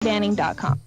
Banning.com.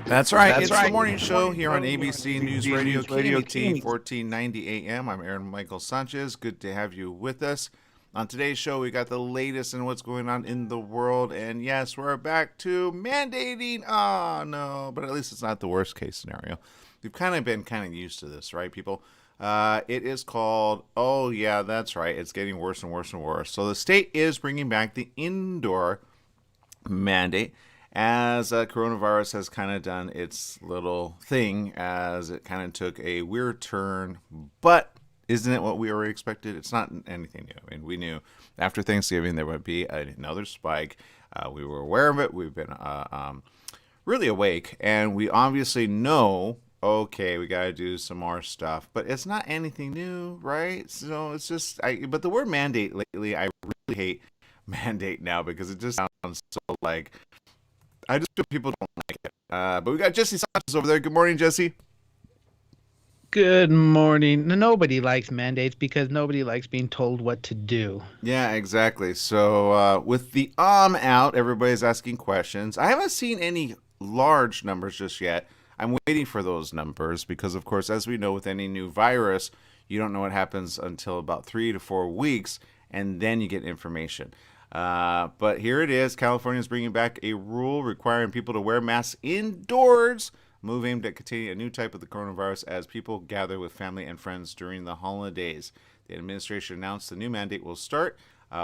That's right. It's the morning show here on ABC News Radio, KMET 1490 AM. I'm Aaron Michael Sanchez. Good to have you with us. On today's show, we got the latest in what's going on in the world. And yes, we're back to mandating. Oh, no. But at least it's not the worst case scenario. We've kind of been used to this, right, people? It is called, oh, yeah, that's right. It's getting worse and worse and worse. So the state is bringing back the indoor mandate, as coronavirus has kind of done its little thing, as it kind of took a weird turn. But isn't it what we already expected? It's not anything new. I mean, we knew after Thanksgiving there would be another spike. We were aware of it. We've been really awake, and we obviously know, okay, we got to do some more stuff. But it's not anything new, right? So it's just, but the word mandate lately, I really hate mandate now, because it just sounds so like, I just feel people don't like it. But we got Jesse Sanchez over there. Good morning, Jesse. Good morning. Nobody likes mandates because nobody likes being told what to do. Yeah, exactly. So with the out, everybody's asking questions. I haven't seen any large numbers just yet. I'm waiting for those numbers because, of course, as we know, with any new virus, you don't know what happens until about 3 to 4 weeks, and then you get information. But here it is. California is bringing back a rule requiring people to wear masks indoors, move aimed at containing a new type of the coronavirus as people gather with family and friends during the holidays. The administration announced the new mandate will start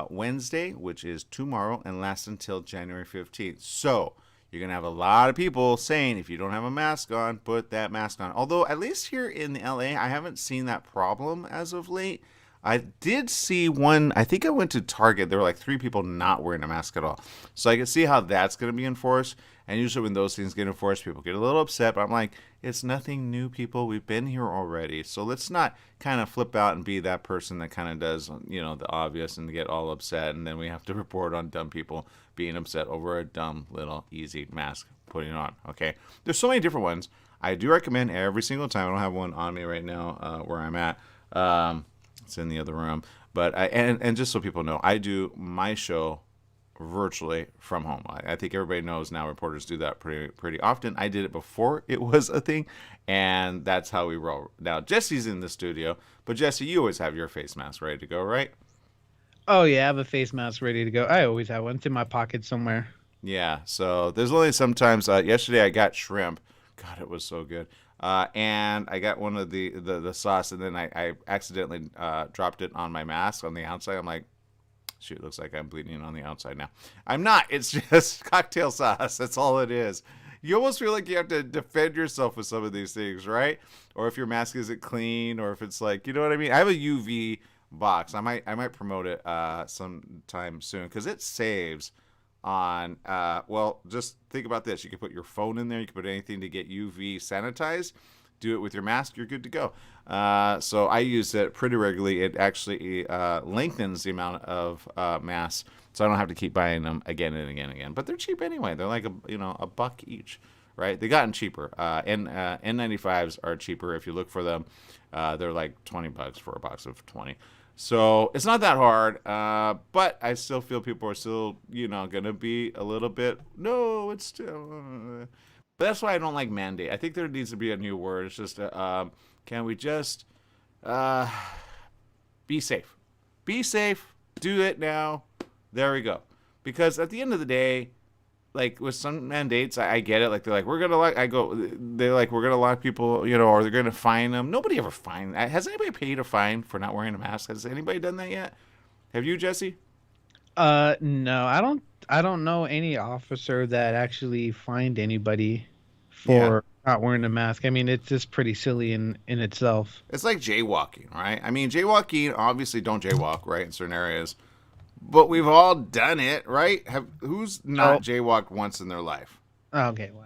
Wednesday, which is tomorrow, and last until January 15th. So you're going to have a lot of people saying, if you don't have a mask on, put that mask on. Although, at least here in LA, I haven't seen that problem as of late. I did see one, I think I went to Target, there were like 3 people not wearing a mask at all. So I can see how that's going to be enforced. And usually when those things get enforced, people get a little upset. But I'm like, it's nothing new, people. We've been here already. So let's not kind of flip out and be that person that kind of does, you know, the obvious and get all upset. And then we have to report on dumb people being upset over a dumb little easy mask putting on. Okay. There's so many different ones. I do recommend every single time. I don't have one on me right now where I'm at. It's in the other room. But and just so people know, I do my show virtually from home. I think everybody knows now reporters do that pretty often. I did it before it was a thing, and that's how we roll. Now, Jesse's in the studio, but Jesse, you always have your face mask ready to go, right? Oh, yeah, I have a face mask ready to go. I always have one. It's in my pocket somewhere. Yeah, so there's only sometimes, yesterday I got shrimp. God, it was so good. And I got one of the sauce, and then I accidentally dropped it on my mask on the outside. I'm like, shoot, looks like I'm bleeding on the outside now. I'm not. It's just cocktail sauce. That's all it is. You almost feel like you have to defend yourself with some of these things, right? Or if your mask isn't clean, or if it's like, you know what I mean? I have a UV box. I might promote it sometime soon because it saves on well, just think about this. You can put your phone in there, you can put anything to get UV sanitized, do it with your mask, you're good to go. So I use it pretty regularly. It actually lengthens the amount of masks, so I don't have to keep buying them again and again and again. But they're cheap anyway. They're like a buck each, right? They gotten cheaper. N95s are cheaper if you look for them. They're like $20 for a box of 20. So it's not that hard, but I still feel people are still, going to be a little bit, no, it's still, but that's why I don't like mandate. I think there needs to be a new word. It's just, can we just be safe? Be safe, do it now, there we go. Because at the end of the day, like with some mandates, I get it. Like they're like, we're gonna they're like, we're gonna lock people, or they're gonna fine them. Nobody ever fined. Has anybody paid a fine for not wearing a mask? Has anybody done that yet? Have you, Jesse? No, I don't know any officer that actually fined anybody Yeah. for not wearing a mask. I mean, it's just pretty silly in itself. It's like jaywalking, right? I mean, jaywalking, obviously don't jaywalk, right, in certain areas. But we've all done it, right? Who's not jaywalked once in their life? Okay, well,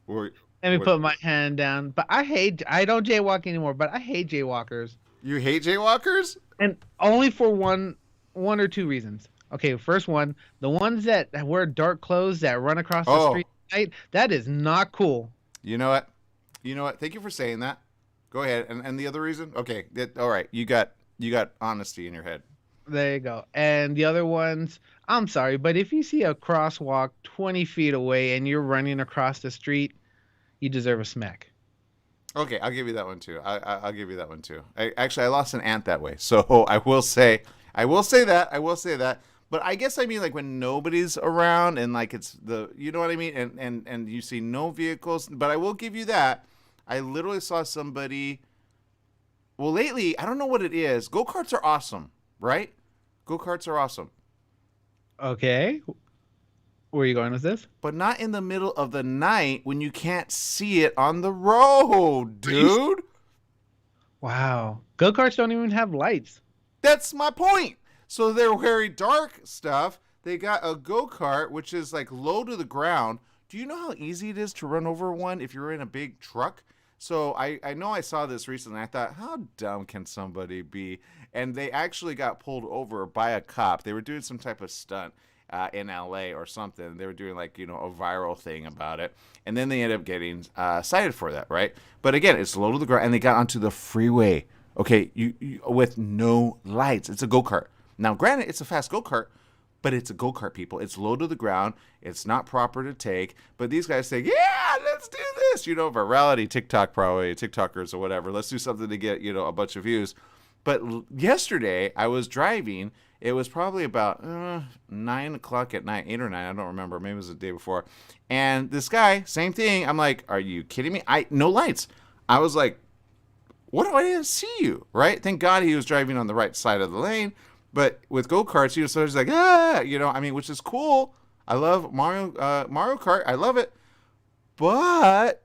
Or, let me put my hand down. But I don't jaywalk anymore, but I hate jaywalkers. You hate jaywalkers? And only for one or two reasons. Okay, first one, the ones that wear dark clothes that run across the street at night, that is not cool. You know what? Thank you for saying that. Go ahead. And the other reason? Okay. All right. You got honesty in your head. There you go. And the other ones, I'm sorry, but if you see a crosswalk 20 feet away and you're running across the street, you deserve a smack. Okay, I'll give you that one too. I'll give you that one too. Actually, I lost an aunt that way, so I will say that. But I guess I mean like when nobody's around and like it's the, you know what I mean, and you see no vehicles. But I will give you that. I literally saw somebody. Well, lately I don't know what it is. Go karts are awesome, right? Go karts are awesome, Okay, where are you going with this? but not in the middle of the night when you can't see it on the road, Are you? dude. Wow. Go-karts don't even have lights. That's my point. So they're wearing dark stuff. They got a go kart, which is like low to the ground. Do you know how easy it is to run over one if you're in a big truck? So I know I saw this recently. I thought, how dumb can somebody be? And they actually got pulled over by a cop. They were doing some type of stunt in LA or something. They were doing like, you know, a viral thing about it. And then they ended up getting cited for that, right? But again, it's low to the ground and they got onto the freeway. Okay, you with no lights. It's a go kart. Now, granted, it's a fast go kart, but it's a go kart, people. It's low to the ground. It's not proper to take. But these guys say, yeah, let's do this. You know, virality, TikTok, probably, TikTokers or whatever. Let's do something to get, you know, a bunch of views. But yesterday, I was driving. It was probably about 9 o'clock at night, 8 or 9. I don't remember. Maybe it was the day before. And this guy, same thing. I'm like, are you kidding me? No lights. I was like, what do I didn't see you, right? Thank God he was driving on the right side of the lane. But with go karts, you know, so it's like you know, I mean, which is cool. I love Mario Kart. I love it, but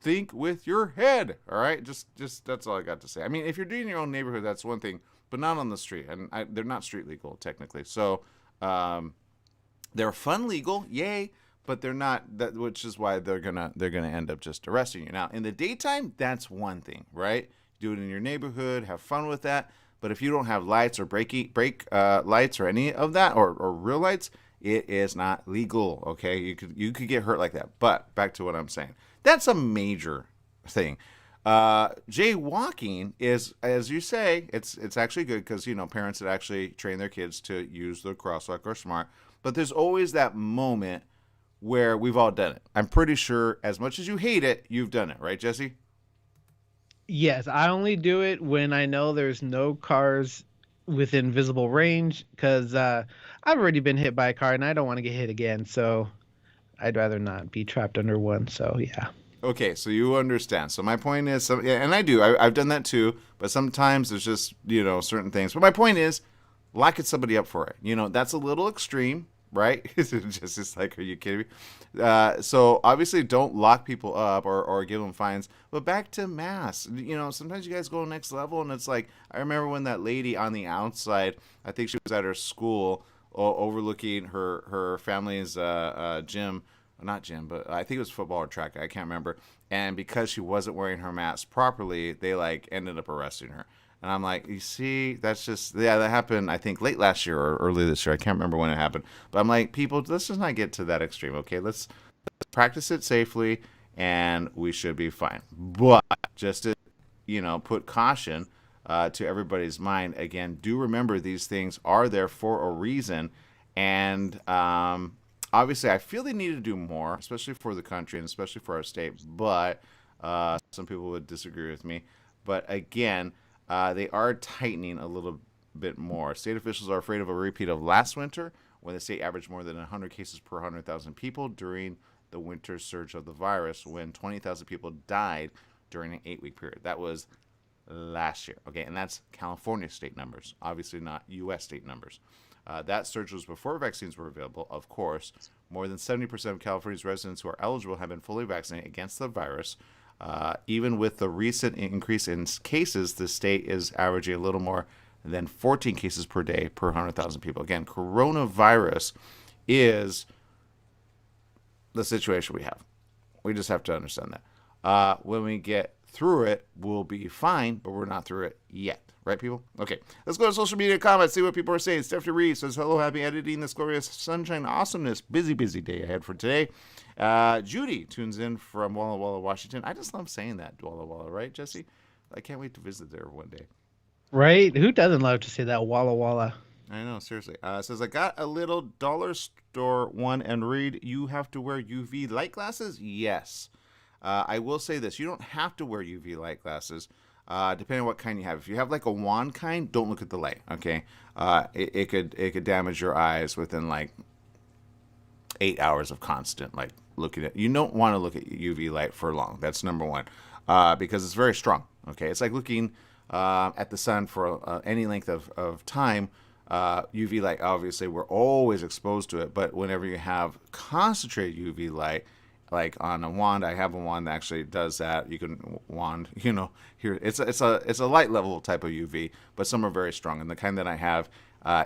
think with your head. All right, just that's all I got to say. I mean, if you're doing your own neighborhood, that's one thing, but not on the street, and they're not street legal technically. So um, they're fun legal, yay, but they're not that, which is why they're gonna end up just arresting you. Now, in the daytime, that's one thing, right? Do it in your neighborhood, have fun with that. But if you don't have lights or brake lights or any of that, or real lights, it is not legal. Okay, you could get hurt like that. But back to what I'm saying, that's a major thing. Jaywalking is, as you say, it's actually good because you know parents that actually train their kids to use the crosswalk are smart. But there's always that moment where we've all done it. I'm pretty sure, as much as you hate it, you've done it, right, Jesse? Yes, I only do it when I know there's no cars within visible range because I've already been hit by a car and I don't want to get hit again. So I'd rather not be trapped under one. So yeah. Okay, so you understand. So my point is, yeah, and I do. I've done that too. But sometimes there's just you know certain things. But my point is, locking somebody up for it. You know that's a little extreme, right? Just like, are you kidding me? So obviously, don't lock people up or give them fines. But back to mass. You know, sometimes you guys go next level, and it's like I remember when that lady on the outside. I think she was at her school, overlooking her family's gym, not gym, but I think it was football or track. I can't remember. And because she wasn't wearing her mask properly, they like ended up arresting her. And I'm like, you see, that's just, yeah, that happened, I think, late last year or early this year. I can't remember when it happened. But I'm like, people, let's just not get to that extreme, okay? Let's practice it safely and we should be fine. But just to, you know, put caution to everybody's mind, again, do remember these things are there for a reason. And obviously, I feel they need to do more, especially for the country and especially for our state. But some people would disagree with me. But again, they are tightening a little bit more. State officials are afraid of a repeat of last winter, when the state averaged more than 100 cases per 100,000 people during the winter surge of the virus, when 20,000 people died during an 8-week period. That was last year. Okay, and that's California state numbers, obviously not U.S. state numbers. That surge was before vaccines were available, of course. More than 70% of California's residents who are eligible have been fully vaccinated against the virus. Even with the recent increase in cases, the state is averaging a little more than 14 cases per day per 100,000 people. Again, coronavirus is the situation we have. We just have to understand that. When we get through it, we'll be fine, but we're not through it yet. Right, people? Okay, let's go to social media comments, see what people are saying. Stephanie Reed says, hello, happy editing this glorious sunshine awesomeness. Busy, busy day ahead for today. Judy tunes in from Walla Walla, Washington. I just love saying that, Walla Walla, right, Jesse? I can't wait to visit there one day. Right? Who doesn't love to say that Walla Walla? I know, seriously. It says, I got a little dollar store one and read, you have to wear UV light glasses? Yes. I will say this, you don't have to wear UV light glasses, depending on what kind you have. If you have like a wand kind, don't look at the light, okay? It could damage your eyes within like 8 hours of constant like looking at. You don't want to look at UV light for long. That's number one, because it's very strong. Okay, it's like looking at the sun for any length of time. UV light, obviously, we're always exposed to it, but whenever you have concentrated UV light, like on a wand, I have a wand that actually does that. You can wand, here it's a light level type of UV, but some are very strong, and the kind that I have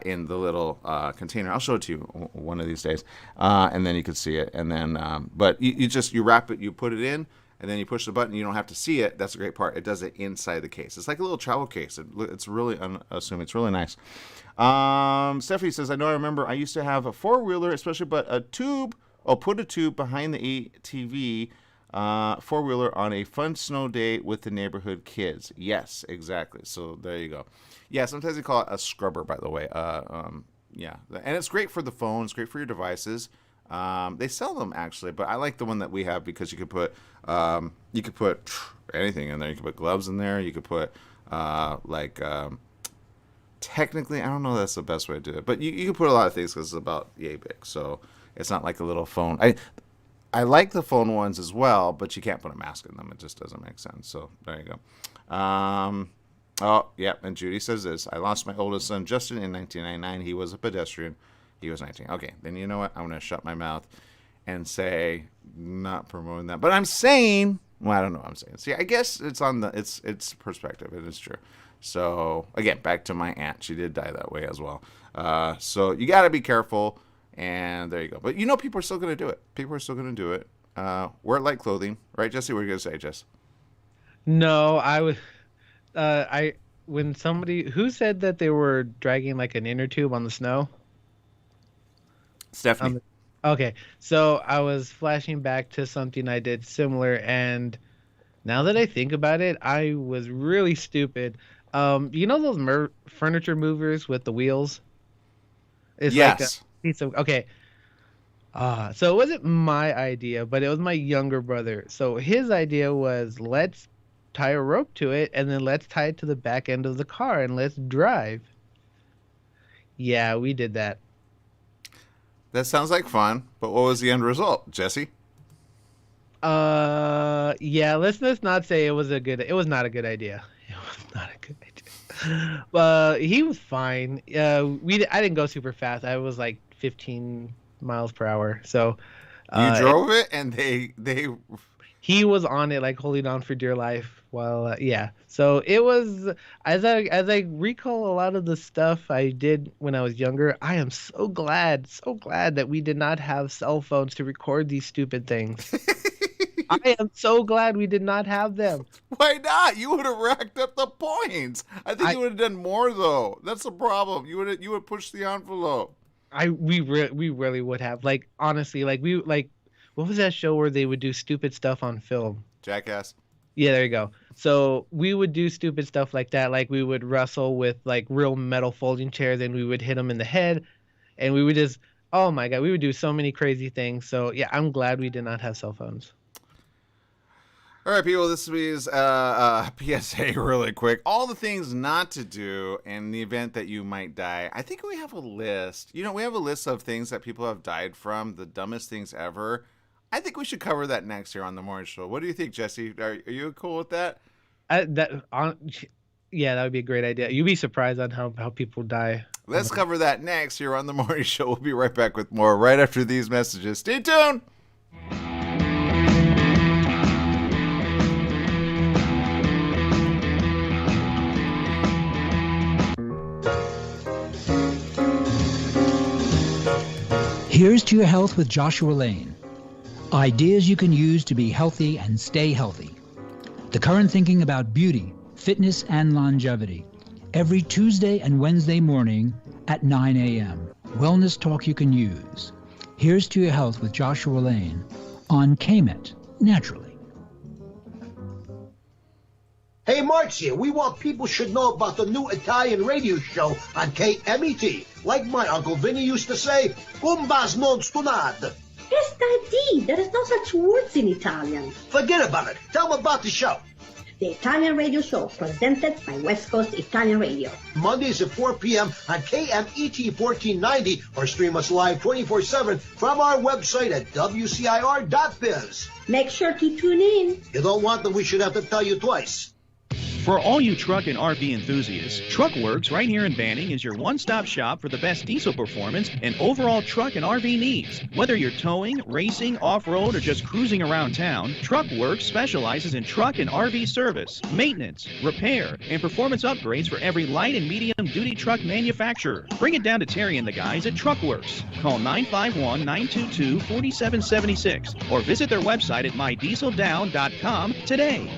in the little container. I'll show it to you one of these days, and then you can see it. And then, but you wrap it, you put it in, and then you push the button. You don't have to see it. That's a great part. It does it inside the case. It's like a little travel case. It's really unassuming. It's really nice. Stephanie says, I remember I used to have a four-wheeler, especially, but a tube. I'll put a tube behind the ATV four-wheeler on a fun snow day with the neighborhood kids. Yes, exactly. So there you go. Yeah, sometimes they call it a scrubber, by the way. Yeah, and it's great for the phone. It's great for your devices. They sell them actually, but I like the one that we have because you could put anything in there. You could put gloves in there. You could put technically, I don't know if that's the best way to do it, but you can put a lot of things because it's about yay big. So it's not like a little phone. I like the phone ones as well, but you can't put a mask in them. It just doesn't make sense. So there you go. Oh, yeah, and Judy says this. I lost my oldest son, Justin, in 1999. He was a pedestrian. He was 19. Okay, then you know what? I'm going to shut my mouth and say, not promoting that. But I'm saying, well, I don't know what I'm saying. See, I guess it's perspective. It is true. So, again, back to my aunt. She did die that way as well. So you got to be careful. And there you go. But people are still going to do it. People are still going to do it. Wear light clothing. Right, Jesse? What are you going to say, Jess? No, I was I when somebody who said that they were dragging like an inner tube on the snow. Stephanie. Um, okay, so I was flashing back to something I did similar, and now that I think about it, I was really stupid. You know those furniture movers with the wheels? It's like a Yes. piece of okay. So it wasn't my idea, but it was my younger brother. So his idea was let's tie a rope to it and then let's tie it to the back end of the car and let's drive. Yeah, we did that. That sounds like fun, but what was the end result, Jesse? Yeah, let's not say it was not a good idea. It was not a good idea. He was fine. I didn't go super fast. I was like 15 miles per hour. So, You it drove it, and they. he was on it like holding on for dear life while yeah, so it was as I recall a lot of the stuff I did when I was younger. I am so glad that we did not have cell phones to record these stupid things. I am so glad we did not have them. Why not? You would have racked up the points. I think i you would have done more though. That's the problem. You would push the envelope. we really would have, like, honestly, like we like what was that show where they would do stupid stuff on film? Jackass. Yeah, there you go. So we would do stupid stuff like that. Like we would wrestle with like real metal folding chairs and we would hit them in the head and we would just, oh my God, we would do so many crazy things. So yeah, I'm glad we did not have cell phones. All right, people, this is PSA really quick. All the things not to do in the event that you might die. I think we have a list. We have a list of things that people have died from, the dumbest things ever. I think we should cover that next year on the morning show. What do you think, Jesse? Are you cool with that? That on, yeah, that would be a great idea. You'd be surprised on how people die. Let's cover that next here on the morning show. We'll be right back with more right after these messages. Stay tuned. Here's to your health with Joshua Lane. Ideas you can use to be healthy and stay healthy. The current thinking about beauty, fitness, and longevity. Every Tuesday and Wednesday morning at 9 a.m. Wellness talk you can use. Here's to your health with Joshua Lane on KMET, naturally. Hey, Marks here. We want people should know about the new Italian radio show on KMET. Like my Uncle Vinny used to say, Gumbas non stunad. SID, there is no such words in Italian. Forget about it. Tell them about the show. The Italian Radio Show, presented by West Coast Italian Radio. Mondays at 4 p.m. on KMET 1490 or stream us live 24/7 from our website at WCIR.biz. Make sure to tune in. You don't want that we should have to tell you twice. For all you truck and RV enthusiasts, TruckWorks right here in Banning is your one-stop shop for the best diesel performance and overall truck and RV needs. Whether you're towing, racing, off-road, or just cruising around town, TruckWorks specializes in truck and RV service, maintenance, repair, and performance upgrades for every light and medium-duty truck manufacturer. Bring it down to Terry and the guys at TruckWorks. Call 951-922-4776 or visit their website at mydieseldown.com today.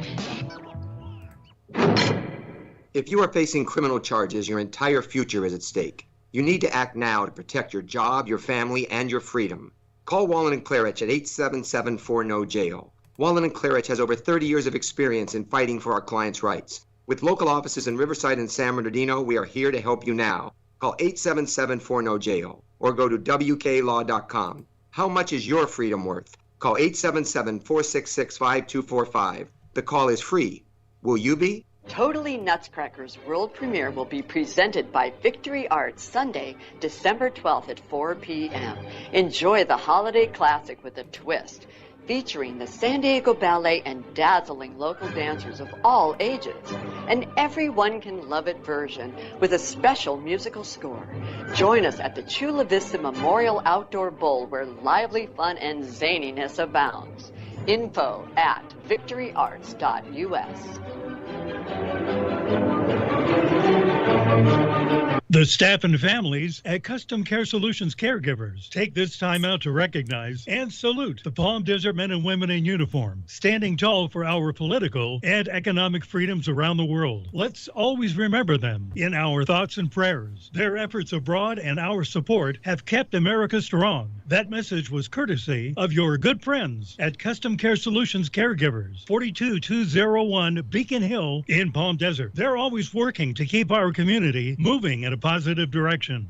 If you are facing criminal charges, your entire future is at stake. You need to act now to protect your job, your family, and your freedom. Call Wallen and Clarich at 877-4-NO-JAIL. Wallen and Clarich has over 30 years of experience in fighting for our clients' rights. With local offices in Riverside and San Bernardino, we are here to help you now. Call 877-4-NO-JAIL or go to WKLaw.com. How much is your freedom worth? Call 877-466-5245. The call is free. Will you be? Totally Nutscrackers world premiere will be presented by Victory Arts Sunday, December 12th at 4 p.m. Enjoy the holiday classic with a twist, featuring the San Diego Ballet and dazzling local dancers of all ages. An everyone can love it version with a special musical score. Join us at the Chula Vista Memorial Outdoor Bowl where lively fun and zaniness abounds. Info at victoryarts.us. The staff and families at Custom Care Solutions caregivers take this time out to recognize and salute the Palm Desert men and women in uniform, standing tall for our political and economic freedoms around the world. Let's always remember them in our thoughts and prayers. Their efforts abroad and our support have kept America strong. That message was courtesy of your good friends at Custom Care Solutions Caregivers, 42201 Beacon Hill in Palm Desert. They're always working to keep our community moving in a positive direction.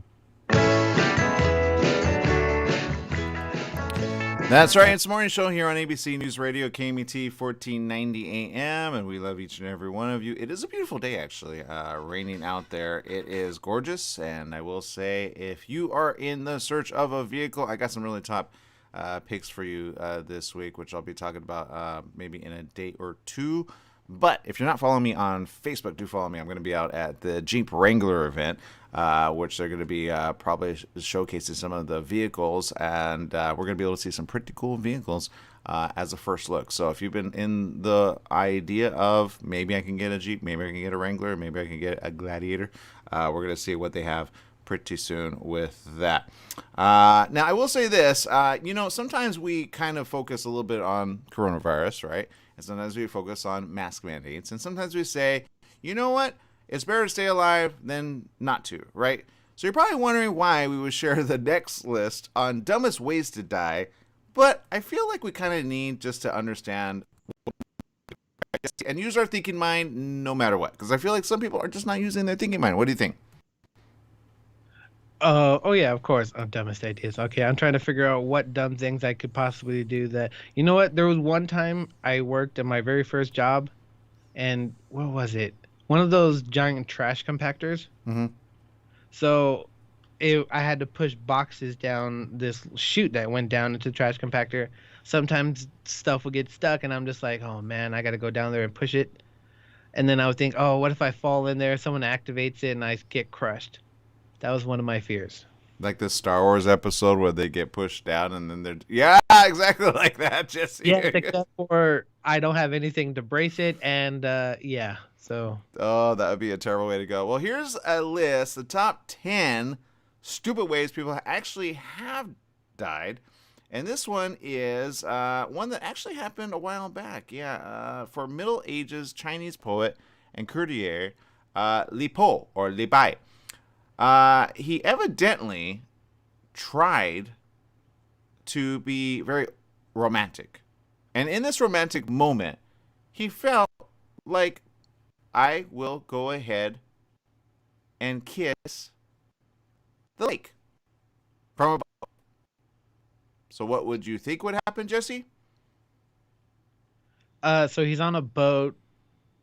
That's right. It's the morning show here on ABC News Radio, KMET 1490 AM, and we love each and every one of you. It is a beautiful day, actually, raining out there. It is gorgeous, and I will say, if you are in the search of a vehicle, I got some really top picks for you this week, which I'll be talking about maybe in a day or two. But if you're not following me on Facebook, do follow me. I'm going to be out at the Jeep Wrangler event, which they're going to be probably showcasing some of the vehicles, and we're going to be able to see some pretty cool vehicles as a first look. So if you've been in the idea of maybe I can get a Jeep, maybe I can get a Wrangler, maybe I can get a Gladiator, we're going to see what they have pretty soon with that. Now, I will say this, sometimes we kind of focus a little bit on coronavirus, right? And sometimes we focus on mask mandates. And sometimes we say, you know what? It's better to stay alive than not to, right? So you're probably wondering why we would share the next list on dumbest ways to die. But I feel like we kind of need just to understand and use our thinking mind no matter what. Because I feel like some people are just not using their thinking mind. What do you think? Oh yeah, of course. Dumbest ideas. Okay, I'm trying to figure out what dumb things I could possibly do that. You know what? There was one time I worked at my very first job, and what was it? One of those giant trash compactors. Mm-hmm. So I had to push boxes down this chute that went down into the trash compactor. Sometimes stuff would get stuck, and I'm just like, oh man, I got to go down there and push it. And then I would think, oh, what if I fall in there, someone activates it, and I get crushed? That was one of my fears. Like the Star Wars episode where they get pushed down and then they're... Yeah, exactly like that, Jesse. Yeah, except for I don't have anything to brace it, and yeah, so... Oh, that would be a terrible way to go. Well, here's a list, the top 10 stupid ways people actually have died. And this one is one that actually happened a while back. Yeah, for Middle Ages Chinese poet and courtier Li Po, or Li Bai. He evidently tried to be very romantic. And in this romantic moment, he felt like I will go ahead and kiss the lake from above. So what would you think would happen, Jesse? So he's on a boat.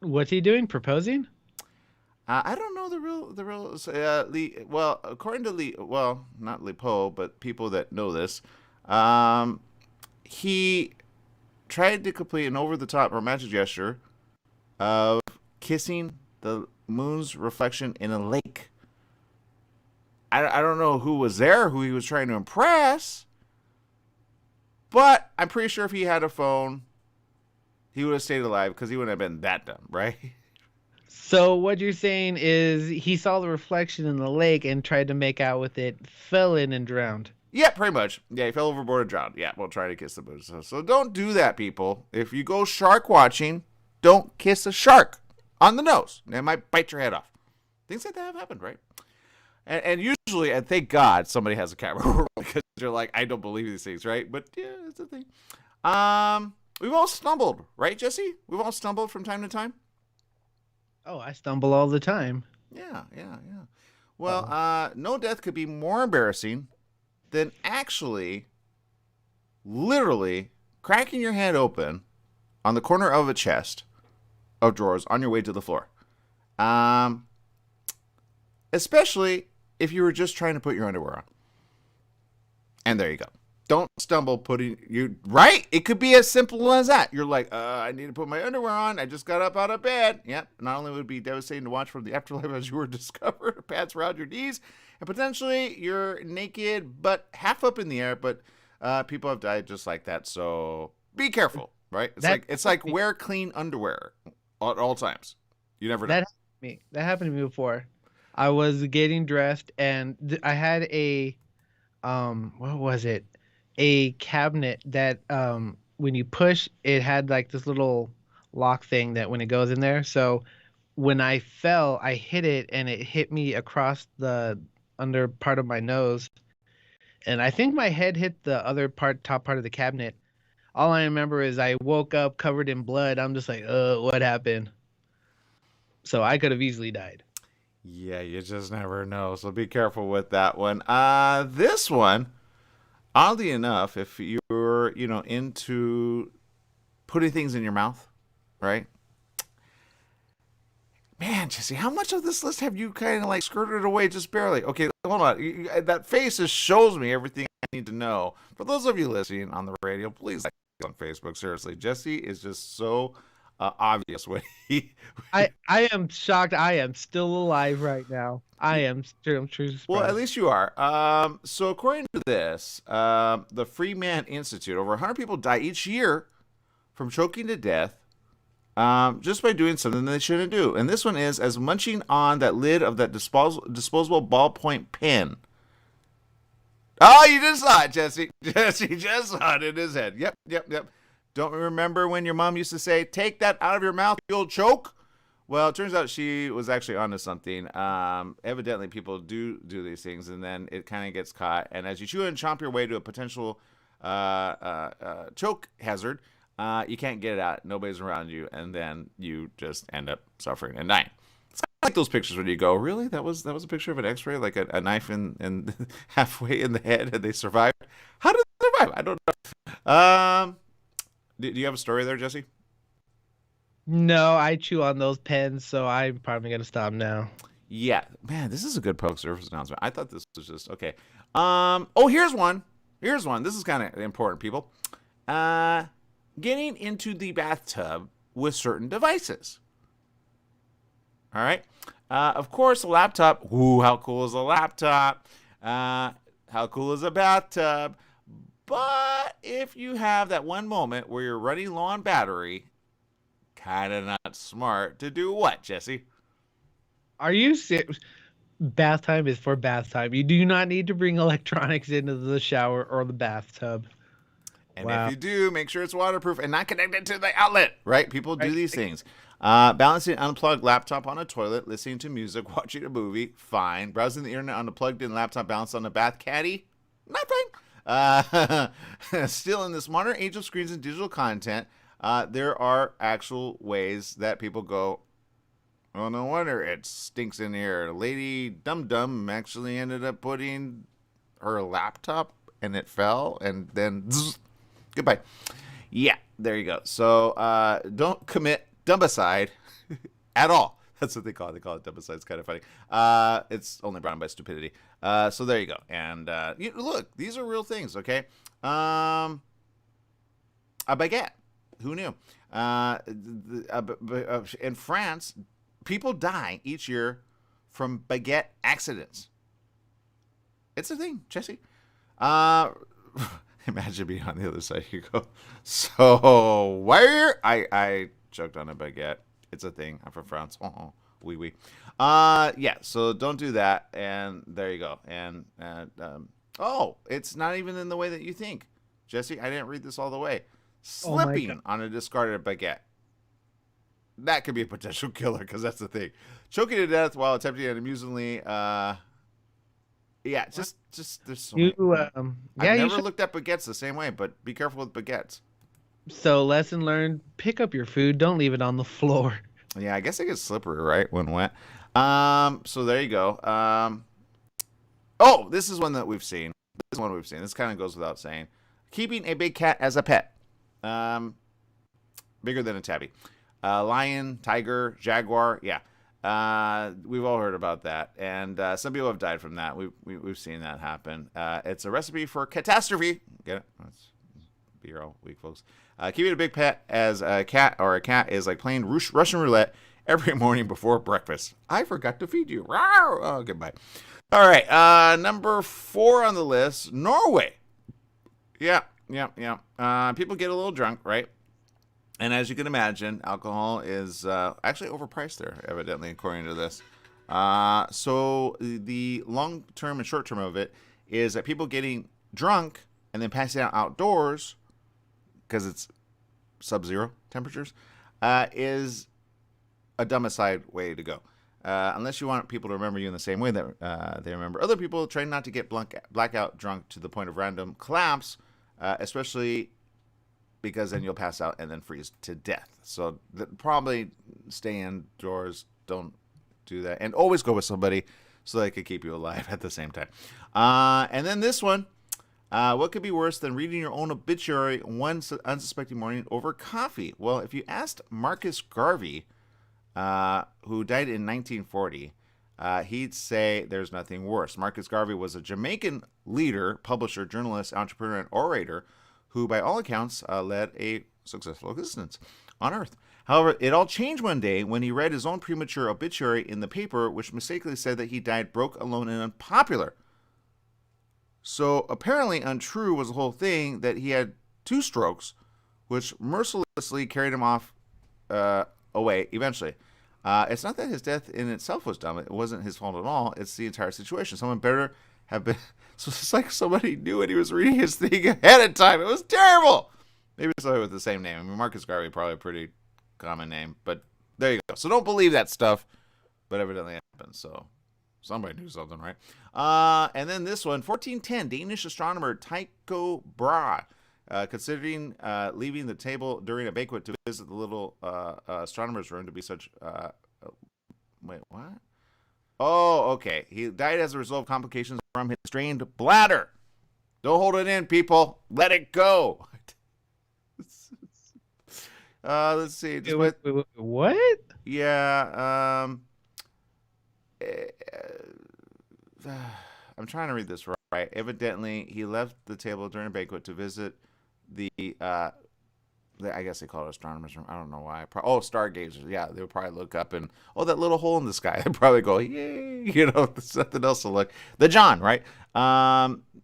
What's he doing? Proposing? I don't know the real. Well, according to Lee, well, not Li Po, but people that know this, he tried to complete an over-the-top romantic gesture of kissing the moon's reflection in a lake. I don't know who was there, who he was trying to impress, but I'm pretty sure if he had a phone, he would have stayed alive because he wouldn't have been that dumb, right? So what you're saying is he saw the reflection in the lake and tried to make out with it, fell in and drowned. Yeah, pretty much. Yeah, he fell overboard and drowned. Yeah, we'll try to kiss the moon. So don't do that, people. If you go shark watching, don't kiss a shark on the nose. It might bite your head off. Things like that have happened, right? And usually, and thank God, somebody has a camera because you're like, I don't believe these things, right? But yeah, it's a thing. We've all stumbled, right, Jesse? We've all stumbled from time to time. Oh, I stumble all the time. Yeah. Well, no death could be more embarrassing than actually, literally, cracking your head open on the corner of a chest of drawers on your way to the floor. Especially if you were just trying to put your underwear on. And there you go. Don't stumble putting you right. It could be as simple as that. You're like, I need to put my underwear on. I just got up out of bed. Yep. Not only would it be devastating to watch from the afterlife as you were discovered, pants around your knees, and potentially you're naked, but half up in the air. But people have died just like that. So be careful, right? It's like wear clean underwear at all times. You never know. That happened to me before. I was getting dressed and I had a what was it? A cabinet that when you push, it had like this little lock thing that when it goes in there. So when I fell, I hit it and it hit me across the under part of my nose. And I think my head hit the top part of the cabinet. All I remember is I woke up covered in blood. I'm just like, what happened? So I could have easily died. Yeah, you just never know. So be careful with that one. This one, oddly enough, if you're, into putting things in your mouth, right? Man, Jesse, how much of this list have you kind of like skirted away just barely? Okay, hold on. That face just shows me everything I need to know. For those of you listening on the radio, please like on Facebook. Seriously, Jesse is just so obvious when he. I am shocked. I am still alive right now. I am true. Well, at least you are. So according to this, the Freeman Institute, over 100 people die each year from choking to death just by doing something they shouldn't do. And this one is as munching on that lid of that disposable ballpoint pen. Oh, you just saw it, Jesse. Jesse just saw it in his head. Yep. Don't remember when your mom used to say, take that out of your mouth, you'll choke? Well, it turns out she was actually onto something. Evidently, people do these things, and then it kind of gets caught. And as you chew and chomp your way to a potential choke hazard, you can't get it out. Nobody's around you, and then you just end up suffering and dying. It's kind of like those pictures when you go, really? That was a picture of an X-ray, like a knife in halfway in the head, and they survived. How did they survive? I don't know. Do you have a story there, Jesse? No, I chew on those pens, so I'm probably going to stop now. Yeah. Man, this is a good public service announcement. I thought this was just, okay. Oh, here's one. This is kind of important, people. Getting into the bathtub with certain devices. All right. Of course, a laptop. Ooh, how cool is a laptop? How cool is a bathtub? But if you have that one moment where you're running low on battery, kind of not smart to do what, Jesse? Are you serious? Bath time is for bath time. You do not need to bring electronics into the shower or the bathtub. And if you do, make sure it's waterproof and not connected to the outlet, right? People do these things. Balancing an unplugged laptop on a toilet, listening to music, watching a movie, fine. Browsing the internet on a plugged-in laptop balanced on a bath caddy, not fine. Still, in this modern age of screens and digital content, there are actual ways that people go, Well, no wonder it stinks in here. Lady Dum Dum actually ended up putting her laptop and it fell, and then zzz, goodbye. Yeah, there you go. So don't commit dumbicide at all. That's what they call it. They call it dumbicide. It's kind of funny. It's only brought on by stupidity. So there you go. And look, these are real things, okay? A baguette. Who knew? In France, people die each year from baguette accidents. It's a thing, Jesse. Imagine being on the other side. You go. So where I choked on a baguette. It's a thing. I'm from France. Oh, oui. Yeah. So don't do that. And there you go. And it's not even in the way that you think, Jesse. I didn't read this all the way. Slipping on a discarded baguette. That could be a potential killer because that's the thing. Choking to death while attempting it amusingly. Yeah, just there's so many. I've never looked at baguettes the same way, but be careful with baguettes. So lesson learned: pick up your food. Don't leave it on the floor. Yeah, I guess it gets slippery, right, when wet. So there you go. This is one that we've seen. This kind of goes without saying. Keeping a big cat as a pet. Bigger than a tabby. Lion, tiger, jaguar. Yeah. We've all heard about that, and some people have died from that. We've seen that happen. It's a recipe for catastrophe. Get it? That's be all week, folks. Keeping a big pet as a cat is like playing Russian roulette every morning before breakfast. I forgot to feed you. Oh, goodbye. All right, number 4 on the list, Norway. Yeah. People get a little drunk, right? And as you can imagine, alcohol is actually overpriced there, evidently, according to this. So the long-term and short-term of it is that people getting drunk and then passing out outdoors, because it's sub-zero temperatures, is a dumbicide way to go. Unless you want people to remember you in the same way that they remember other people, try not to get blackout drunk to the point of random collapse, especially because then you'll pass out and then freeze to death. So probably stay indoors. Don't do that. And always go with somebody so they can keep you alive at the same time. And then this one. What could be worse than reading your own obituary one unsuspecting morning over coffee? Well, if you asked Marcus Garvey, who died in 1940, he'd say there's nothing worse. Marcus Garvey was a Jamaican leader, publisher, journalist, entrepreneur, and orator who, by all accounts, led a successful existence on Earth. However, it all changed one day when he read his own premature obituary in the paper, which mistakenly said that he died broke, alone, and unpopular. So apparently untrue was the whole thing that he had 2 strokes, which mercilessly carried him off away eventually. It's not that his death in itself was dumb. It wasn't his fault at all. It's the entire situation. Someone better have been... So it's like somebody knew and he was reading his thing ahead of time. It was terrible. Maybe somebody with the same name. I mean, Marcus Garvey, probably a pretty common name. But there you go. So don't believe that stuff. But evidently it happened. So somebody knew something, right? And then this one, 1410, Danish astronomer Tycho Brahe, considering leaving the table during a banquet to visit the little astronomer's room to be such... wait, what? Oh, okay. He died as a result of complications from his strained bladder. Don't hold it in, people. Let it go. Let's see. Wait, what? Yeah. I'm trying to read this right. Evidently, he left the table during a banquet to visit the I guess they call it astronomers room. I don't know why. Stargazers. Yeah, they would probably look up and, that little hole in the sky. They'd probably go, yay, there's nothing else to look. The John, right?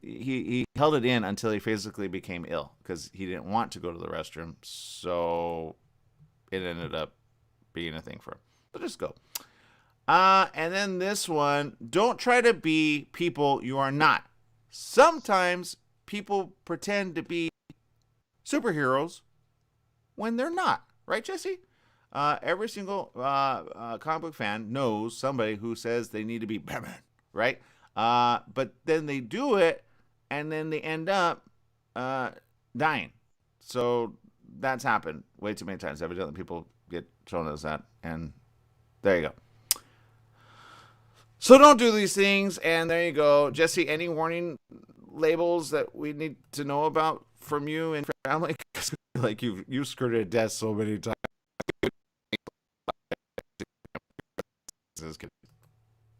He held it in until he physically became ill because he didn't want to go to the restroom. So it ended up being a thing for him. So just go. And then this one, don't try to be people you are not. Sometimes people pretend to be superheroes when they're not. Right, Jesse? Every single comic book fan knows somebody who says they need to be Batman, right? But then they do it, and then they end up dying. So that's happened way too many times. Evidently, people get shown as that, and There you go. So don't do these things, and there you go. Jesse, any warning labels that we need to know about from you and family? Like you skirted death so many times.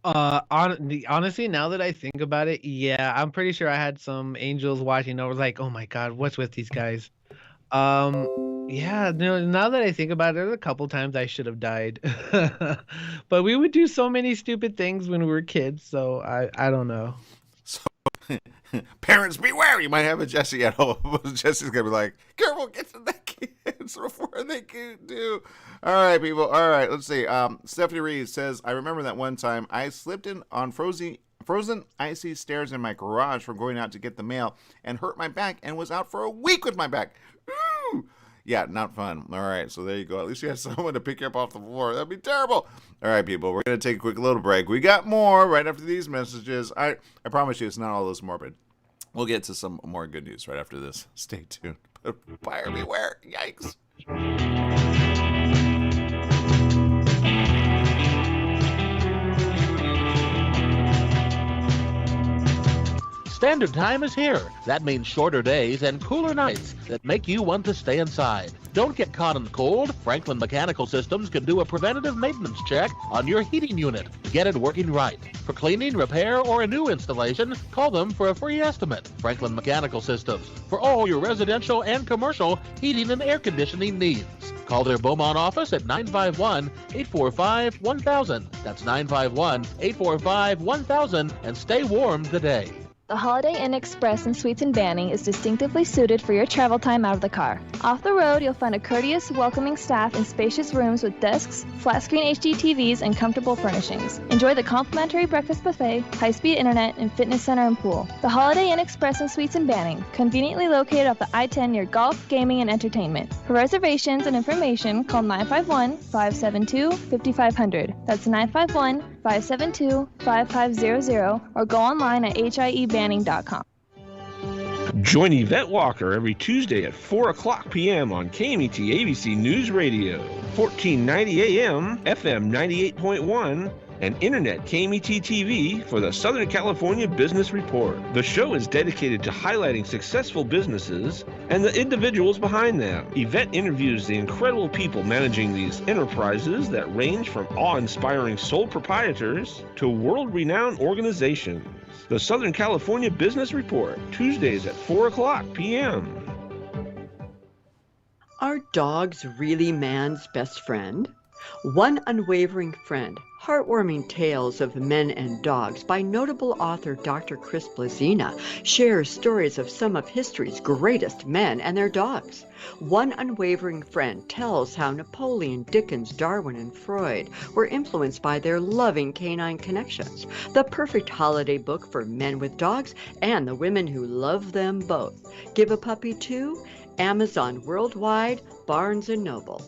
Honestly, now that I think about it, yeah, I'm pretty sure I had some angels watching over, like, oh my God, what's with these guys? Yeah, no, now that I think about it, there's a couple times I should have died. But we would do so many stupid things when we were kids, so I don't know. So, parents beware, you might have a Jesse at home. Jesse's gonna be like, careful, get to the kids before they can do. All right, people. All right, let's see. Stephanie Reed says, I remember that one time I slipped in on frozen icy stairs in my garage from going out to get the mail and hurt my back and was out for a week with my back. Ooh. Yeah, not fun. All right, so there you go. At least you have someone to pick you up off the floor. That'd be terrible. All right, people, we're going to take a quick little break. We got more right after these messages. I promise you it's not all this morbid. We'll get to some more good news right after this. Stay tuned. Buyer beware. Yikes. Standard Time is here. That means shorter days and cooler nights that make you want to stay inside. Don't get caught in the cold. Franklin Mechanical Systems can do a preventative maintenance check on your heating unit. Get it working right. For cleaning, repair, or a new installation, call them for a free estimate. Franklin Mechanical Systems, for all your residential and commercial heating and air conditioning needs. Call their Beaumont office at 951-845-1000. That's 951-845-1000, and stay warm today. The Holiday Inn Express and Suites in Banning is distinctively suited for your travel time out of the car. Off the road, you'll find a courteous, welcoming staff in spacious rooms with desks, flat-screen HD TVs, and comfortable furnishings. Enjoy the complimentary breakfast buffet, high-speed internet, and fitness center and pool. The Holiday Inn Express and Suites in Banning, conveniently located off the I-10 near golf, gaming, and entertainment. For reservations and information, call 951-572-5500. That's 951-572-5500, or go online at HIEBanning.com. Join Yvette Walker every Tuesday at 4 o'clock p.m. on KMET ABC News Radio, 1490 AM, FM 98.1, and Internet KMET TV for the Southern California Business Report. The show is dedicated to highlighting successful businesses and the individuals behind them. Yvette interviews the incredible people managing these enterprises that range from awe-inspiring sole proprietors to world-renowned organizations. The Southern California Business Report, Tuesdays at 4 o'clock p.m. Are dogs really man's best friend? One Unwavering Friend, Heartwarming Tales of Men and Dogs by notable author Dr. Chris Blazina shares stories of some of history's greatest men and their dogs. One Unwavering Friend tells how Napoleon, Dickens, Darwin, and Freud were influenced by their loving canine connections. The perfect holiday book for men with dogs and the women who love them both. Give a Puppy to Amazon Worldwide, Barnes & Noble.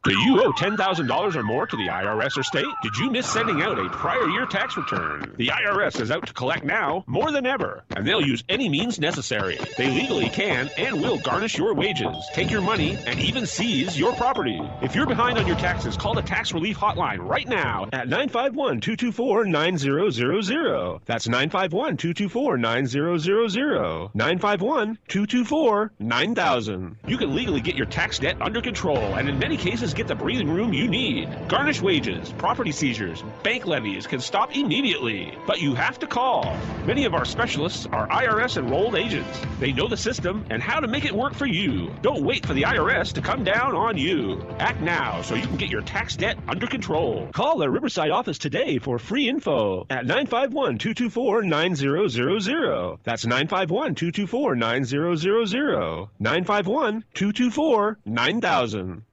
Do you owe $10,000 or more to the IRS or state? Did you miss sending out a prior year tax return? The IRS is out to collect now more than ever, and they'll use any means necessary. They legally can and will garnish your wages, take your money, and even seize your property. If you're behind on your taxes, call the Tax Relief Hotline right now at 951-224-9000. That's 951-224-9000. 951-224-9000. You can legally get your tax debt under control, and in many cases, get the breathing room you need. Garnish wages, property seizures, bank levies can stop immediately, but you have to call. Many of our specialists are IRS enrolled agents. They know the system and how to make it work for you. Don't wait for the IRS to come down on you. Act now so you can get your tax debt under control. Call their Riverside office today for free info at 951-224-9000. That's 951-224-9000. 951-224-9000.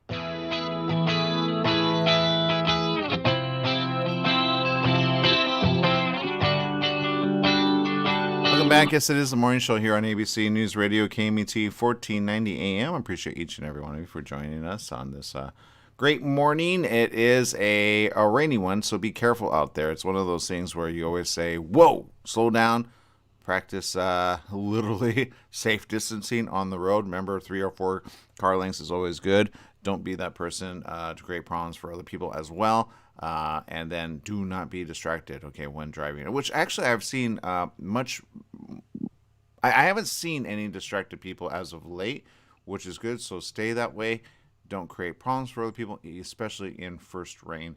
Welcome back. Yes, it is the morning show here on ABC News Radio, KMET 1490 AM. I appreciate each and every one of you for joining us on this great morning. It is a rainy one, so be careful out there. It's one of those things where you always say, whoa, slow down, practice literally safe distancing on the road. Remember, 3 or 4 car lengths is always good. don't be that person to create problems for other people as well. And then do not be distracted, okay, when driving. Which actually I've seen I haven't seen any distracted people as of late, which is good. So stay that way. Don't create problems for other people, especially in first rain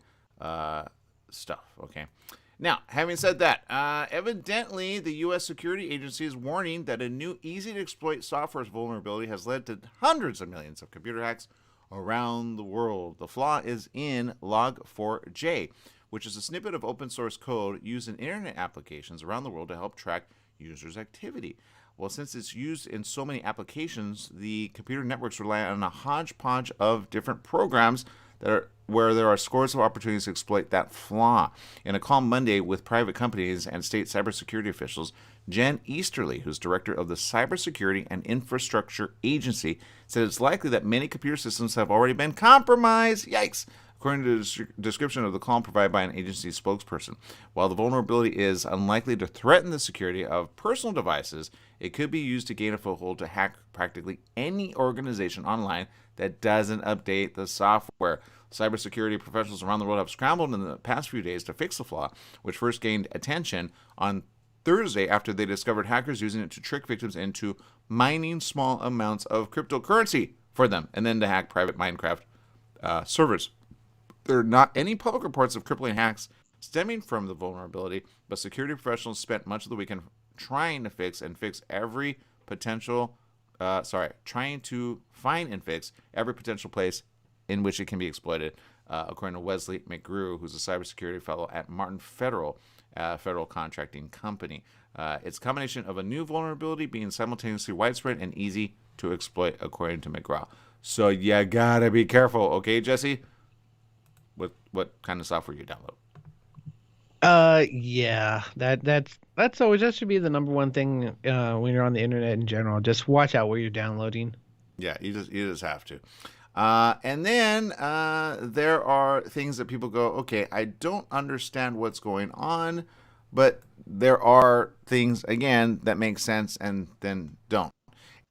stuff, okay? Now, having said that, evidently the U.S. security agency is warning that a new easy-to-exploit software vulnerability has led to hundreds of millions of computer hacks around the world. The flaw is in Log4j, which is a snippet of open-source code used in internet applications around the world to help track users' activity. Well, since it's used in so many applications, the computer networks rely on a hodgepodge of different programs where there are scores of opportunities to exploit that flaw. In a call Monday with private companies and state cybersecurity officials, Jen Easterly, who's director of the Cybersecurity and Infrastructure Agency, said it's likely that many computer systems have already been compromised. Yikes! According to the description of the call provided by an agency spokesperson. While the vulnerability is unlikely to threaten the security of personal devices, it could be used to gain a foothold to hack practically any organization online that doesn't update the software. Cybersecurity professionals around the world have scrambled in the past few days to fix the flaw, which first gained attention on Thursday after they discovered hackers using it to trick victims into mining small amounts of cryptocurrency for them and then to hack private Minecraft servers. There are not any public reports of crippling hacks stemming from the vulnerability, but security professionals spent much of the weekend trying to find and fix every potential place in which it can be exploited, according to Wesley McGrew, who's a cybersecurity fellow at Martin Federal contracting company. It's a combination of a new vulnerability being simultaneously widespread and easy to exploit, according to McGraw. So you gotta be careful, okay, Jesse? What kind of software you download? Yeah, that should be the number one thing when you're on the internet in general. Just watch out where you're downloading. Yeah, you just have to. And then there are things that people go, okay, I don't understand what's going on, but there are things, again, that make sense and then don't.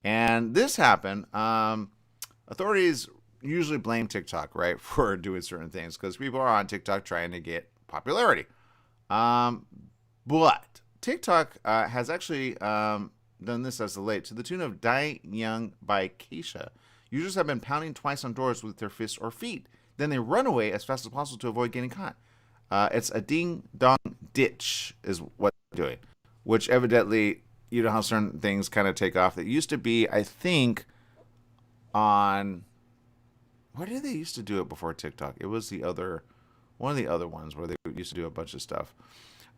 And this happened. Authorities usually blame TikTok, right, for doing certain things because people are on TikTok trying to get popularity. But TikTok has actually done this as of late to the tune of Die Young by Keisha. Users have been pounding twice on doors with their fists or feet. Then they run away as fast as possible to avoid getting caught. It's a ding-dong ditch is what they're doing, which evidently, you know how certain things kind of take off. It used to be, I think, on... Where did they used to do it before TikTok? It was one of the other ones where they used to do a bunch of stuff.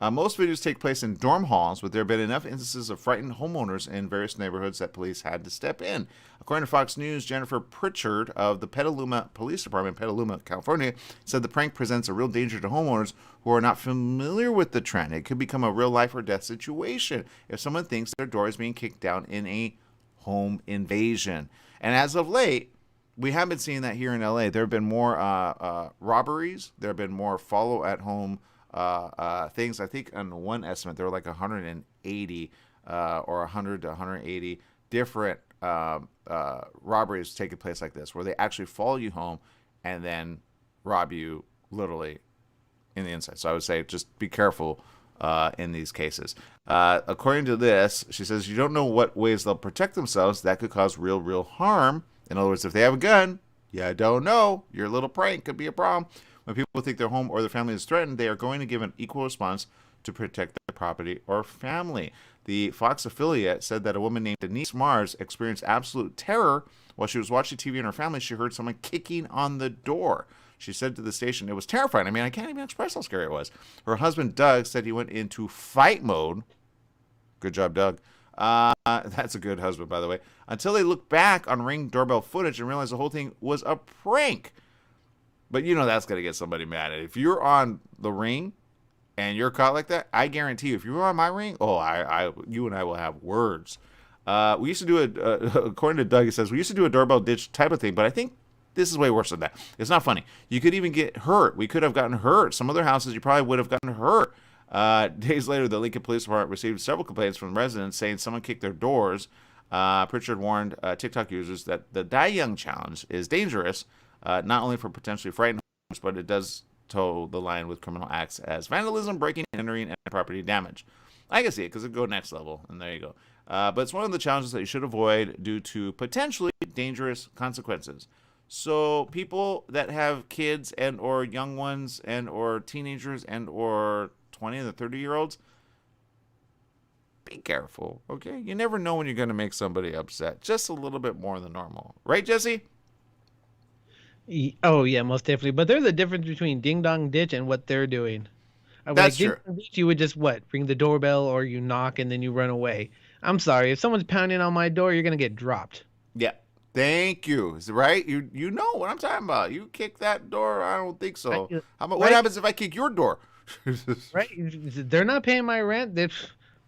Most videos take place in dorm halls, but there have been enough instances of frightened homeowners in various neighborhoods that police had to step in. According to Fox News, Jennifer Pritchard of the Petaluma Police Department, Petaluma, California, said the prank presents a real danger to homeowners who are not familiar with the trend. It could become a real life or death situation if someone thinks their door is being kicked down in a home invasion. And as of late, we have been seeing that here in LA. There have been more robberies. There have been more follow-at-home things. I think on one estimate, there were like 180 or 100 to 180 different robberies taking place like this, where they actually follow you home and then rob you literally in the inside. So I would say just be careful in these cases. According to this, she says, you don't know what ways they'll protect themselves. That could cause real harm. In other words, if they have a gun, you don't know. Your little prank could be a problem. When people think their home or their family is threatened, they are going to give an equal response to protect their property or family. The Fox affiliate said that a woman named Denise Mars experienced absolute terror while she was watching TV in her family. She heard someone kicking on the door. She said to the station, it was terrifying. I mean, I can't even express how scary it was. Her husband, Doug, said he went into fight mode. Good job, Doug. That's a good husband, by the way. Until they looked back on Ring doorbell footage and realized the whole thing was a prank. But you know that's going to get somebody mad. If you're on the Ring and you're caught like that, I guarantee you, if you were on my Ring, you and I will have words. We used to do it, according to Doug, he says, we used to do a doorbell ditch type of thing, but I think this is way worse than that. It's not funny. You could even get hurt. We could have gotten hurt. Some other houses, you probably would have gotten hurt. Days later, the Lincoln Police Department received several complaints from residents saying someone kicked their doors. Pritchard warned TikTok users that the Die Young challenge is dangerous, not only for potentially frightening, but it does toe the line with criminal acts as vandalism, breaking, entering, and property damage. I can see it because it go next level, and there you go. But it's one of the challenges that you should avoid due to potentially dangerous consequences. So people that have kids and or young ones and or teenagers and or 20 and 30-year-olds, be careful, okay? You never know when you're going to make somebody upset. Just a little bit more than normal. Right, Jesse? Oh, yeah, most definitely. But there's a difference between Ding Dong Ditch and what they're doing. That's Ding true. Dong Ditch, you would just, ring the doorbell or you knock and then you run away. I'm sorry. If someone's pounding on my door, you're going to get dropped. Yeah. Thank you. Right? You know what I'm talking about. You kick that door? I don't think so. What happens if I kick your door? Right? They're not paying my rent. They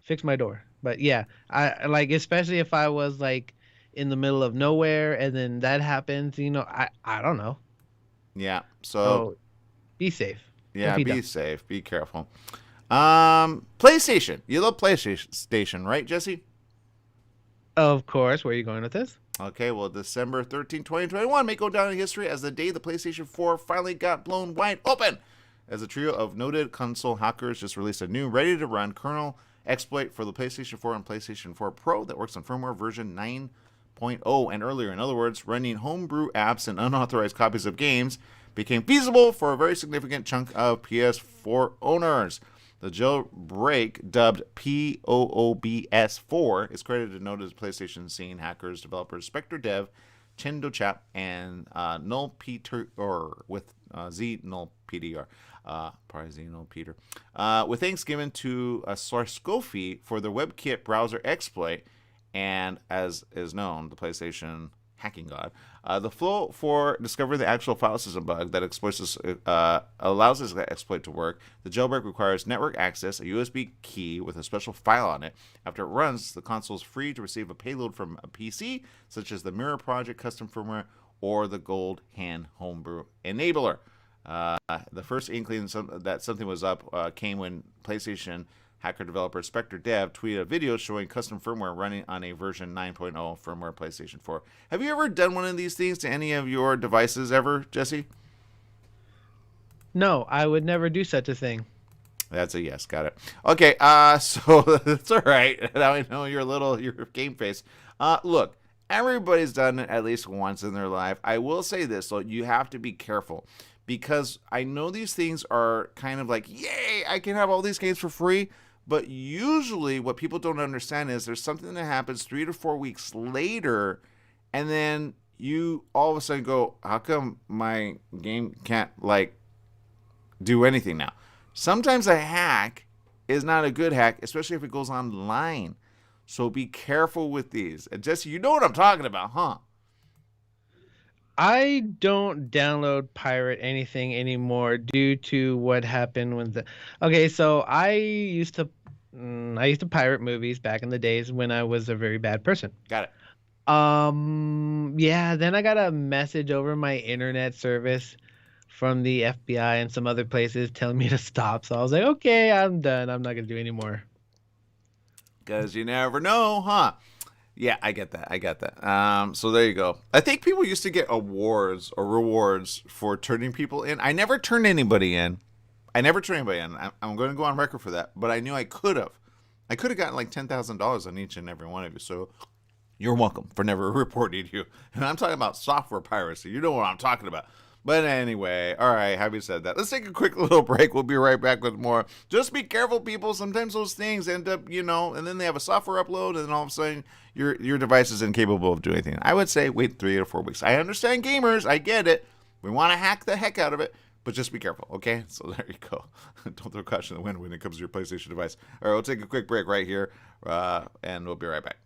fix my door. But yeah, I especially if I was in the middle of nowhere and then that happens, I don't know. Yeah. So be safe. Yeah, be safe. Be careful. PlayStation. You love PlayStation, right, Jesse? Of course. Where are you going with this? Okay, well, December 13, 2021 may go down in history as the day the PlayStation 4 finally got blown wide open, as a trio of noted console hackers just released a new, ready-to-run kernel exploit for the PlayStation 4 and PlayStation 4 Pro that works on firmware version 9.0 and earlier. In other words, running homebrew apps and unauthorized copies of games became feasible for a very significant chunk of PS4 owners. The jailbreak, dubbed POOBS4, is credited to noted PlayStation scene hackers, developers Spectre Dev, Chendo Chap, and Null Peter, or with Z Null PDR. Probably Z Null Peter. With thanks given to Swarovski for the WebKit browser exploit, and as is known, the PlayStation hacking god. The flow for discovering the actual file system bug that exploits this, allows this exploit to work. The jailbreak requires network access, a USB key with a special file on it. After it runs, the console is free to receive a payload from a PC, such as the Mirror Project custom firmware or the Gold Hand Homebrew enabler. The first inkling that something was up came when PlayStation hacker developer Spectre Dev tweeted a video showing custom firmware running on a version 9.0 firmware PlayStation 4. Have you ever done one of these things to any of your devices ever, Jesse? No, I would never do such a thing. That's a yes. Got it. Okay, so that's all right. Now I know your game face. Look, everybody's done it at least once in their life. I will say this, though, you have to be careful. Because I know these things are kind of like, yay, I can have all these games for free. But usually what people don't understand is there's something that happens 3 to 4 weeks later. And then you all of a sudden go, how come my game can't do anything now? Sometimes a hack is not a good hack, especially if it goes online. So be careful with these. And Jesse, you know what I'm talking about, huh? I don't download pirate anything anymore due to what happened when so I used to pirate movies back in the days when I was a very bad person. Got it. Yeah, then I got a message over my internet service from the FBI and some other places telling me to stop. So I was like, okay, I'm done. I'm not going to do any more. Because you never know, huh? Yeah, I get that. So there you go. I think people used to get awards or rewards for turning people in. I never turned anybody in. I'm going to go on record for that. But I knew I could have. I could have gotten $10,000 on each and every one of you. So you're welcome for never reporting you. And I'm talking about software piracy. You know what I'm talking about. But anyway, all right, having said that, let's take a quick little break. We'll be right back with more. Just be careful, people. Sometimes those things end up, and then they have a software upload, and then all of a sudden your device is incapable of doing anything. I would say wait 3 or 4 weeks. I understand gamers. I get it. We want to hack the heck out of it, but just be careful, okay? So there you go. Don't throw caution in the wind when it comes to your PlayStation device. All right, we'll take a quick break right here, and we'll be right back.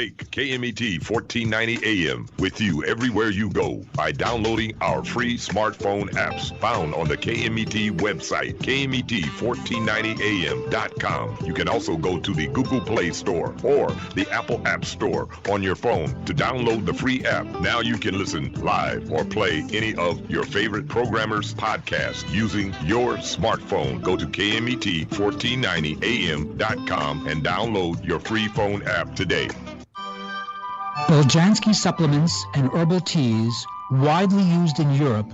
Take KMET 1490 AM with you everywhere you go by downloading our free smartphone apps found on the KMET website, KMET1490am.com. You can also go to the Google Play Store or the Apple App Store on your phone to download the free app. Now you can listen live or play any of your favorite programmers' podcasts using your smartphone. Go to KMET1490am.com and download your free phone app today. Beljanski supplements and herbal teas, widely used in Europe,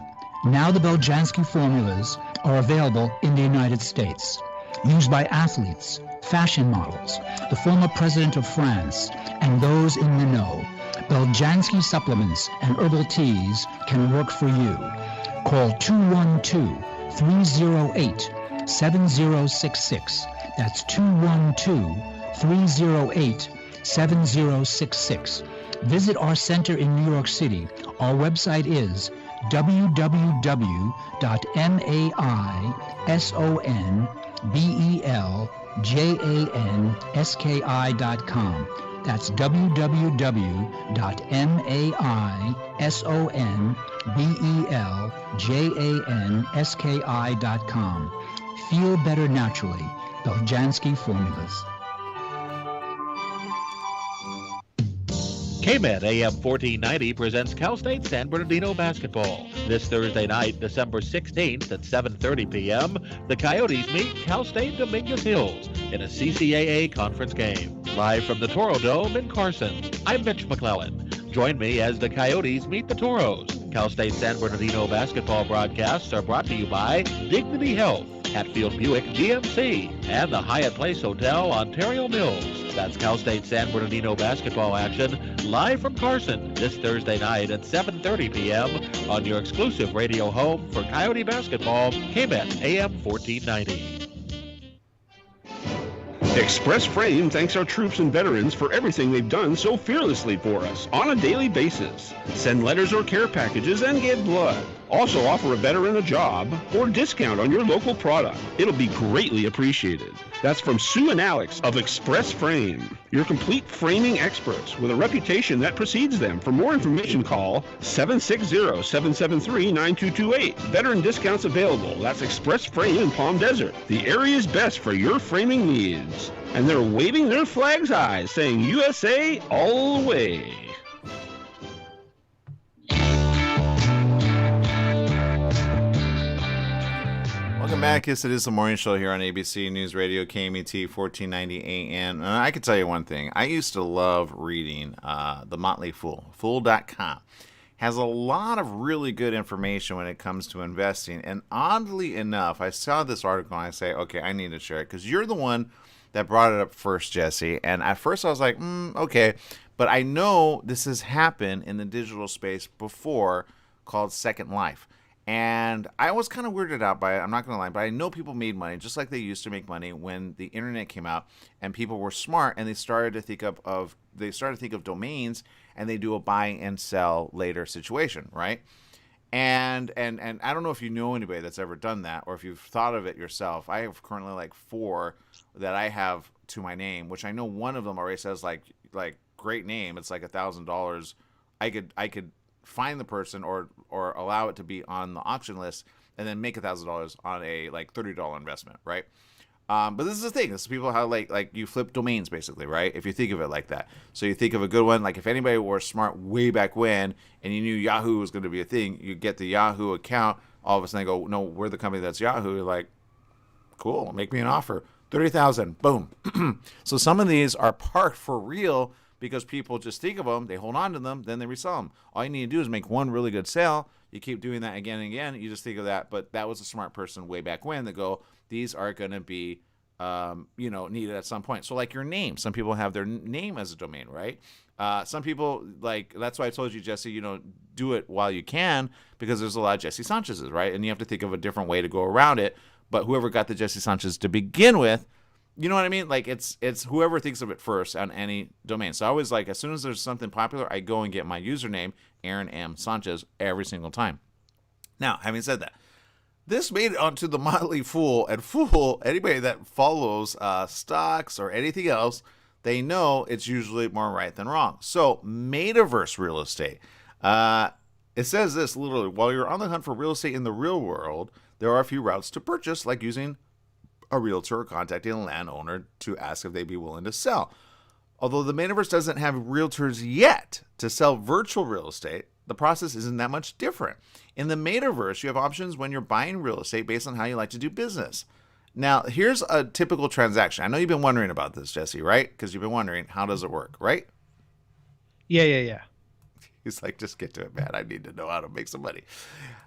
now the Beljanski formulas are available in the United States. Used by athletes, fashion models, the former president of France, and those in the know. Beljanski supplements and herbal teas can work for you. Call 212-308-7066. That's 212-308-7066. Visit our center in New York City. Our website is www.maisonbeljanski.com. That's www.maisonbeljanski.com. Feel better naturally. Beljanski formulas. KMET AM 1490 presents Cal State San Bernardino basketball. This Thursday night, December 16th at 7:30 p.m., the Coyotes meet Cal State Dominguez Hills in a CCAA conference game. Live from the Toro Dome in Carson, I'm Mitch McClellan. Join me as the Coyotes meet the Toros. Cal State San Bernardino basketball broadcasts are brought to you by Dignity Health, Hatfield Buick GMC, and the Hyatt Place Hotel, Ontario Mills. That's Cal State San Bernardino basketball action live from Carson this Thursday night at 7:30 p.m. on your exclusive radio home for Coyote basketball, KMET AM 1490. Express Frame thanks our troops and veterans for everything they've done so fearlessly for us on a daily basis. Send letters or care packages and give blood. Also offer a veteran a job or discount on your local product. It'll be greatly appreciated. That's from Sue and Alex of Express Frame, your complete framing experts with a reputation that precedes them. For more information, call 760-773-9228. Veteran discounts available. That's Express Frame in Palm Desert, the area's best for your framing needs. And they're waving their flags high, saying USA all the way. Welcome back. Yes, it is the morning show here on ABC News Radio, KMET 1490 AM. And I can tell you one thing. I used to love reading The Motley Fool. Fool.com has a lot of really good information when it comes to investing. And oddly enough, I saw this article and I say, okay, I need to share it because you're the one that brought it up first, Jesse. And at first I was like, okay. But I know this has happened in the digital space before, called Second Life. And I was kind of weirded out by it, I'm not going to lie, but I know people made money just like they used to make money when the internet came out and people were smart and they started to think of domains and they do a buy and sell later situation, right? And I don't know if you know anybody that's ever done that or if you've thought of it yourself. I have currently like 4 that I have to my name, which I know one of them already says like great name. It's like $1,000. I could find the person or allow it to be on the auction list and then make $1,000 on a like $30 investment, right? But this is the thing. This is people how like you flip domains basically, right? If you think of it like that. So you think of a good one, like if anybody were smart way back when and you knew Yahoo was going to be a thing, you get the Yahoo account, all of a sudden they go, no, we're the company that's Yahoo. You're like, cool, make me an offer. 30,000, boom. So some of these are parked for real because people just think of them, they hold on to them, then they resell them. All you need to do is make one really good sale. You keep doing that again and again. You just think of that. But that was a smart person way back when that go, these are going to be, needed at some point. So like your name, some people have their name as a domain, right? Some people that's why I told you, Jesse, do it while you can because there's a lot of Jesse Sanchez's, right? And you have to think of a different way to go around it. But whoever got the Jesse Sanchez to begin with, you know what I mean? Like it's whoever thinks of it first on any domain. So I always as soon as there's something popular, I go and get my username, Aaron M. Sanchez, every single time. Now, having said that, this made it onto the Motley Fool. And Fool, anybody that follows stocks or anything else, they know it's usually more right than wrong. So metaverse real estate. It says this literally: while you're on the hunt for real estate in the real world, there are a few routes to purchase, like using a realtor or contacting a landowner to ask if they'd be willing to sell. Although the metaverse doesn't have realtors yet to sell virtual real estate, the process isn't that much different. In the metaverse, you have options when you're buying real estate based on how you like to do business. Now, here's a typical transaction. I know you've been wondering about this, Jesse, right? Because you've been wondering, how does it work, right? Yeah. He's like, just get to it, man. I need to know how to make some money.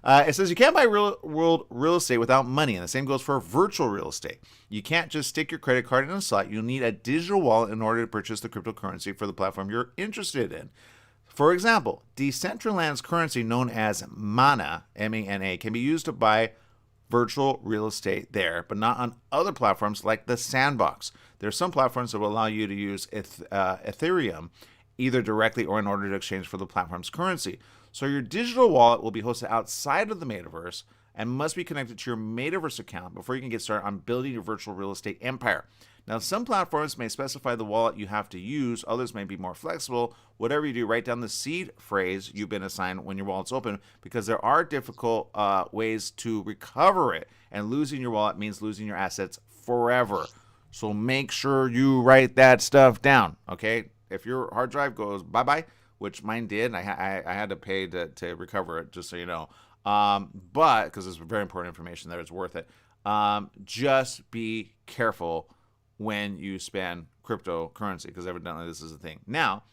It says you can't buy real estate without money, and the same goes for virtual real estate. You can't just stick your credit card in a slot. You'll need a digital wallet in order to purchase the cryptocurrency for the platform you're interested in. For example, Decentraland's currency, known as Mana, M-A-N-A, can be used to buy virtual real estate there, but not on other platforms like the Sandbox. There are some platforms that will allow you to use Ethereum either directly or in order to exchange for the platform's currency. So your digital wallet will be hosted outside of the metaverse and must be connected to your metaverse account before you can get started on building your virtual real estate empire. Now, some platforms may specify the wallet you have to use. Others may be more flexible. Whatever you do, write down the seed phrase you've been assigned when your wallet's open, because there are difficult ways to recover it. And losing your wallet means losing your assets forever. So make sure you write that stuff down, okay? If your hard drive goes bye-bye, which mine did, I had to pay to recover it, just so you know. But, because it's very important information there, it's worth it. Just be careful when you spend cryptocurrency, because evidently this is a thing. Now,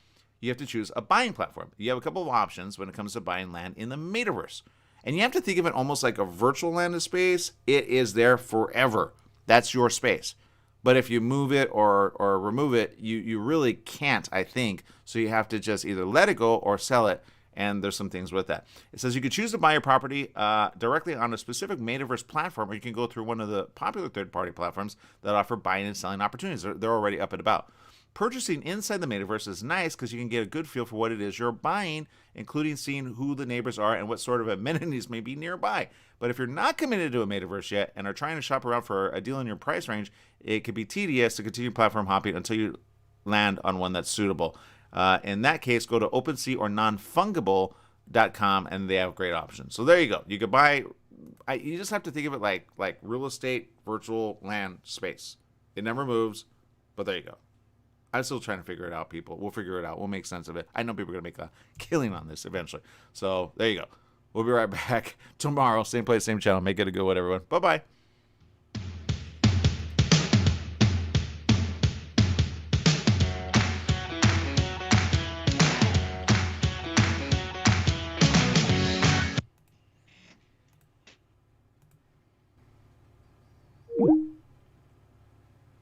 you have to choose a buying platform. You have a couple of options when it comes to buying land in the metaverse. And you have to think of it almost like a virtual land of space. It is there forever. That's your space. But if you move it or remove it, you really can't, I think. So you have to just either let it go or sell it. And there's some things with that. It says you could choose to buy your property directly on a specific metaverse platform, or you can go through one of the popular third-party platforms that offer buying and selling opportunities. They're already up and about. Purchasing inside the metaverse is nice because you can get a good feel for what it is you're buying, including seeing who the neighbors are and what sort of amenities may be nearby. But if you're not committed to a metaverse yet and are trying to shop around for a deal in your price range, it could be tedious to continue platform hopping until you land on one that's suitable. In that case, go to OpenSea or nonfungible.com, and they have great options. So there you go. You could buy. You just have to think of it like real estate, virtual land space. It never moves, but there you go. I'm still trying to figure it out, people. We'll figure it out. We'll make sense of it. I know people are going to make a killing on this eventually. So there you go. We'll be right back tomorrow. Same place, same channel. Make it a good one, everyone. Bye-bye.